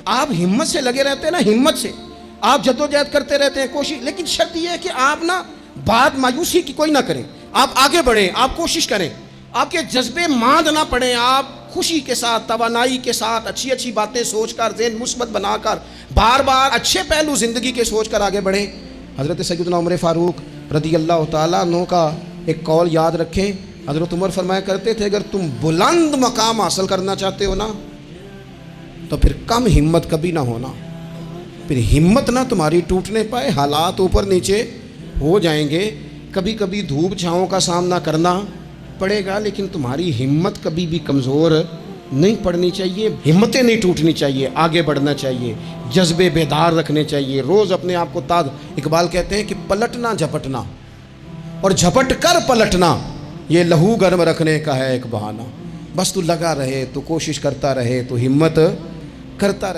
आप हिम्मत से लगे रहते हैं ना, हिम्मत से आप जद्दोजहद करते रहते हैं, कोशिश, लेकिन शर्त यह है कि आप ना बात मायूसी की कोई ना करें, आप आगे बढ़ें, आप कोशिश करें, आपके जज्बे मांद ना पड़े, आप खुशी के साथ, तवानाई के साथ, अच्छी अच्छी बातें सोचकर, ज़हन मुस्बत बनाकर, बार बार अच्छे पहलू ज़िंदगी के सोचकर आगे बढ़ें। हज़रत सैयदना उमर फ़ारूक रज़ी अल्लाह तआला अन्हु का एक कौल याद रखें। हज़रत उमर फरमाया करते थे, अगर तुम बुलंद मकाम हासिल करना चाहते हो ना, तो फिर कम हिम्मत कभी ना होना, फिर हिम्मत ना तुम्हारी टूटने पाए, हालात ऊपर नीचे हो जाएंगे, कभी कभी धूप छाँव का सामना करना पड़ेगा, लेकिन तुम्हारी हिम्मत कभी भी कमज़ोर नहीं पड़नी चाहिए, हिम्मतें नहीं टूटनी चाहिए, आगे बढ़ना चाहिए, जज्बे बेदार रखने चाहिए, रोज़ अपने आप को ताज़। इकबाल कहते हैं कि पलटना झपटना और झपट कर पलटना, ये लहू गर्म रखने का है एक बहाना। बस तू लगा रहे, तू कोशिश करता रहे, तू हिम्मत करता रहे।